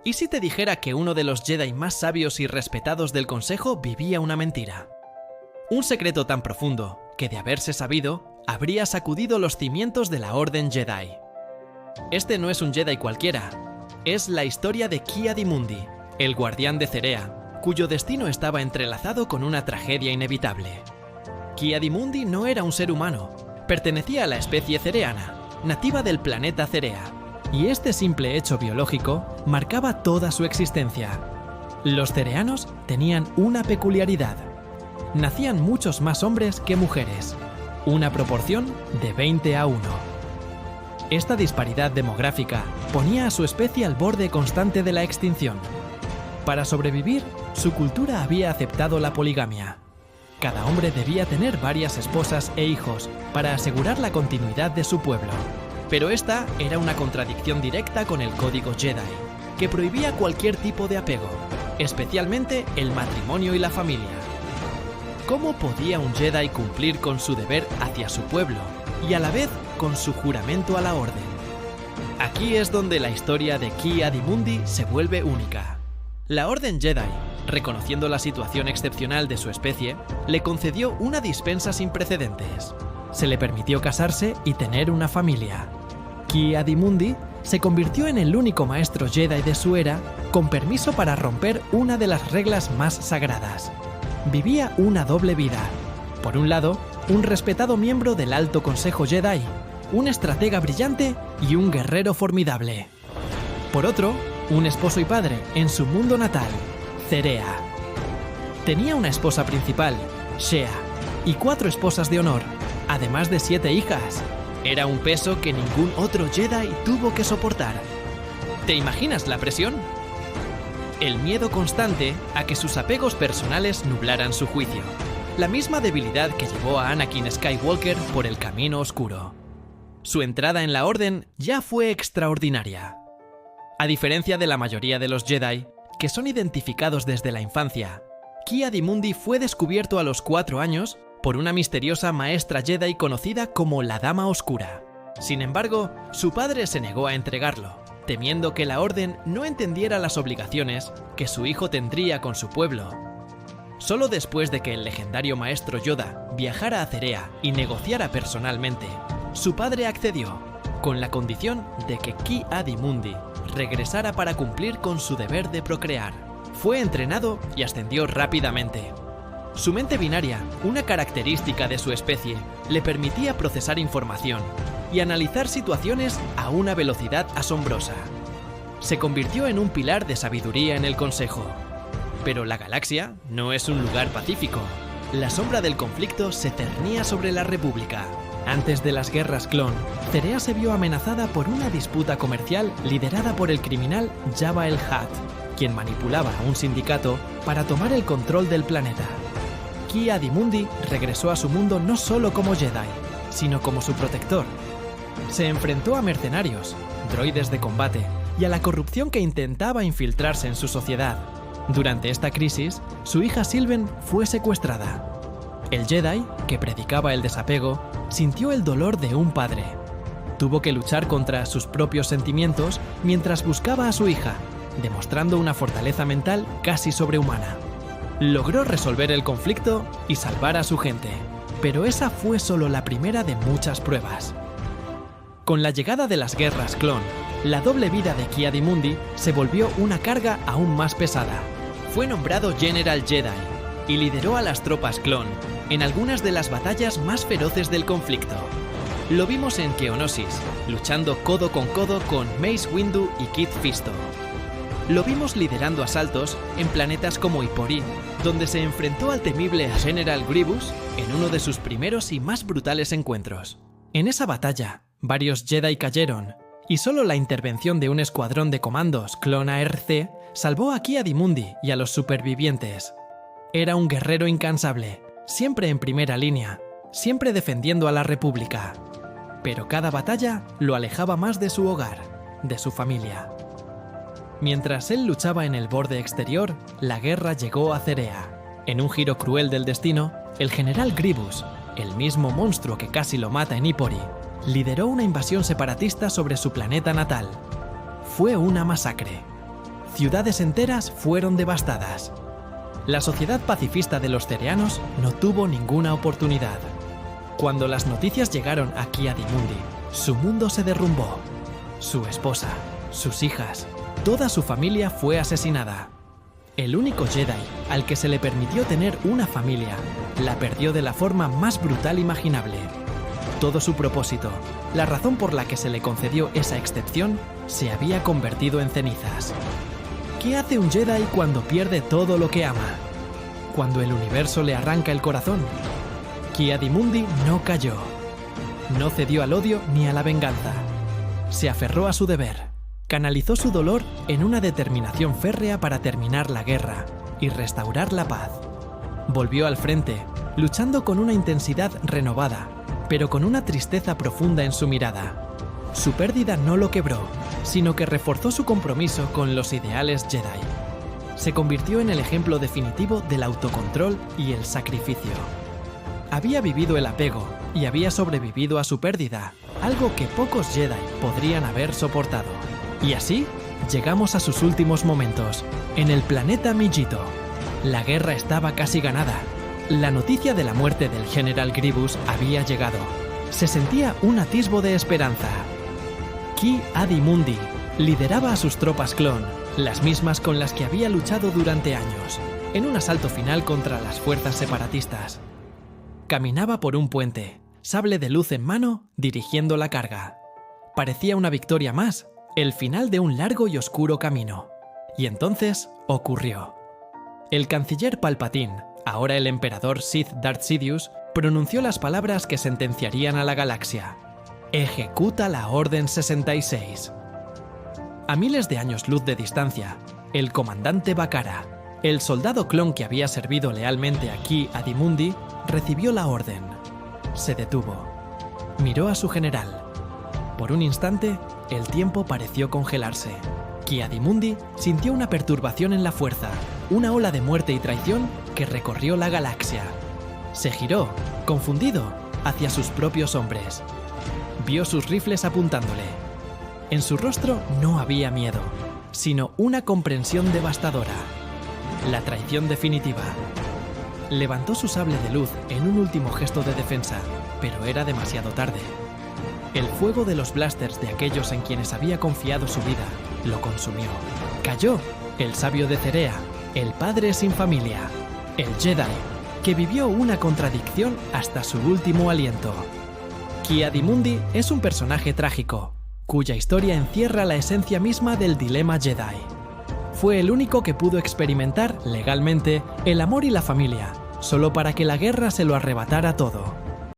¿Y si te dijera que uno de los Jedi más sabios y respetados del Consejo vivía una mentira? Un secreto tan profundo que, de haberse sabido, habría sacudido los cimientos de la Orden Jedi. Este no es un Jedi cualquiera, es la historia de Ki-Adi-Mundi, el guardián de Cerea, cuyo destino estaba entrelazado con una tragedia inevitable. Ki-Adi-Mundi no era un ser humano, pertenecía a la especie cereana, nativa del planeta Cerea, y este simple hecho biológico marcaba toda su existencia. Los cereanos tenían una peculiaridad: nacían muchos más hombres que mujeres, una proporción de 20:1. Esta disparidad demográfica ponía a su especie al borde constante de la extinción. Para sobrevivir, su cultura había aceptado la poligamia. Cada hombre debía tener varias esposas e hijos para asegurar la continuidad de su pueblo. Pero esta era una contradicción directa con el Código Jedi, que prohibía cualquier tipo de apego, especialmente el matrimonio y la familia. ¿Cómo podía un Jedi cumplir con su deber hacia su pueblo y a la vez con su juramento a la Orden? Aquí es donde la historia de Ki-Adi-Mundi se vuelve única. La Orden Jedi, reconociendo la situación excepcional de su especie, le concedió una dispensa sin precedentes. Se le permitió casarse y tener una familia. Ki-Adi-Mundi se convirtió en el único maestro Jedi de su era con permiso para romper una de las reglas más sagradas. Vivía una doble vida. Por un lado, un respetado miembro del Alto Consejo Jedi, un estratega brillante y un guerrero formidable. Por otro, un esposo y padre en su mundo natal, Cerea. Tenía una esposa principal, Shea, y 4 esposas de honor, además de 7 hijas. Era un peso que ningún otro Jedi tuvo que soportar. ¿Te imaginas la presión? El miedo constante a que sus apegos personales nublaran su juicio. La misma debilidad que llevó a Anakin Skywalker por el camino oscuro. Su entrada en la Orden ya fue extraordinaria. A diferencia de la mayoría de los Jedi, que son identificados desde la infancia, Ki-Adi-Mundi fue descubierto a los 4 años por una misteriosa maestra Jedi conocida como la Dama Oscura. Sin embargo, su padre se negó a entregarlo, temiendo que la Orden no entendiera las obligaciones que su hijo tendría con su pueblo. Solo después de que el legendario maestro Yoda viajara a Cerea y negociara personalmente, su padre accedió, con la condición de que Ki-Adi-Mundi regresara para cumplir con su deber de procrear. Fue entrenado y ascendió rápidamente. Su mente binaria, una característica de su especie, le permitía procesar información y analizar situaciones a una velocidad asombrosa. Se convirtió en un pilar de sabiduría en el Consejo. Pero la galaxia no es un lugar pacífico. La sombra del conflicto se cernía sobre la República. Antes de las guerras clon, Cerea se vio amenazada por una disputa comercial liderada por el criminal Jabba el Hutt, quien manipulaba a un sindicato para tomar el control del planeta. Ki-Adi-Mundi regresó a su mundo no solo como Jedi, sino como su protector. Se enfrentó a mercenarios, droides de combate y a la corrupción que intentaba infiltrarse en su sociedad. Durante esta crisis, su hija Sylven fue secuestrada. El Jedi, que predicaba el desapego, sintió el dolor de un padre. Tuvo que luchar contra sus propios sentimientos mientras buscaba a su hija, demostrando una fortaleza mental casi sobrehumana. Logró resolver el conflicto y salvar a su gente, pero esa fue solo la primera de muchas pruebas. Con la llegada de las guerras clon, la doble vida de Ki-Adi-Mundi se volvió una carga aún más pesada. Fue nombrado General Jedi y lideró a las tropas clon en algunas de las batallas más feroces del conflicto. Lo vimos en Geonosis, luchando codo con Mace Windu y Kit Fisto. Lo vimos liderando asaltos en planetas como Ipori, donde se enfrentó al temible General Grievous en uno de sus primeros y más brutales encuentros. En esa batalla, varios Jedi cayeron, y solo la intervención de un escuadrón de comandos clon ARC salvó a Ki-Adi-Mundi y a los supervivientes. Era un guerrero incansable, siempre en primera línea, siempre defendiendo a la República. Pero cada batalla lo alejaba más de su hogar, de su familia. Mientras él luchaba en el borde exterior, la guerra llegó a Cerea. En un giro cruel del destino, el general Grievous, el mismo monstruo que casi lo mata en Ipori, lideró una invasión separatista sobre su planeta natal. Fue una masacre. ciudades enteras fueron devastadas. La sociedad pacifista de los Cereanos no tuvo ninguna oportunidad. Cuando las noticias llegaron a Ki-Adi-Mundi, su mundo se derrumbó. Su esposa, sus hijas, toda su familia fue asesinada. El único Jedi al que se le permitió tener una familia, la perdió de la forma más brutal imaginable. Todo su propósito, la razón por la que se le concedió esa excepción, se había convertido en cenizas. ¿Qué hace un Jedi cuando pierde todo lo que ama? Cuando el universo le arranca el corazón. Ki-Adi-Mundi no cayó. No cedió al odio ni a la venganza. Se aferró a su deber. Canalizó su dolor en una determinación férrea para terminar la guerra y restaurar la paz. Volvió al frente, luchando con una intensidad renovada, pero con una tristeza profunda en su mirada. Su pérdida no lo quebró, sino que reforzó su compromiso con los ideales Jedi. Se convirtió en el ejemplo definitivo del autocontrol y el sacrificio. Había vivido el apego y había sobrevivido a su pérdida, algo que pocos Jedi podrían haber soportado. Y así, llegamos a sus últimos momentos, en el planeta Mijito. La guerra estaba casi ganada. La noticia de la muerte del General Grievous había llegado. Se sentía un atisbo de esperanza. Ki-Adi-Mundi lideraba a sus tropas clon, las mismas con las que había luchado durante años, en un asalto final contra las fuerzas separatistas. Caminaba por un puente, sable de luz en mano, dirigiendo la carga. Parecía una victoria más, el final de un largo y oscuro camino. Y entonces ocurrió. El canciller Palpatine, ahora el emperador Sith Darth Sidious, pronunció las palabras que sentenciarían a la galaxia. Ejecuta la Orden 66. A miles de años luz de distancia, el comandante Bacara, el soldado clon que había servido lealmente a Ki-Adi-Mundi, recibió la orden. Se detuvo. Miró a su general. Por un instante, el tiempo pareció congelarse. Ki-Adi-Mundi sintió una perturbación en la fuerza, una ola de muerte y traición que recorrió la galaxia. Se giró, confundido, hacia sus propios hombres. Vio sus rifles apuntándole. En su rostro no había miedo, sino una comprensión devastadora. La traición definitiva. Levantó su sable de luz en un último gesto de defensa, pero era demasiado tarde. El fuego de los blasters de aquellos en quienes había confiado su vida lo consumió. Cayó el sabio de Cerea, el padre sin familia, el Jedi, que vivió una contradicción hasta su último aliento. Ki-Adi-Mundi es un personaje trágico, cuya historia encierra la esencia misma del dilema Jedi. Fue el único que pudo experimentar legalmente el amor y la familia, solo para que la guerra se lo arrebatara todo.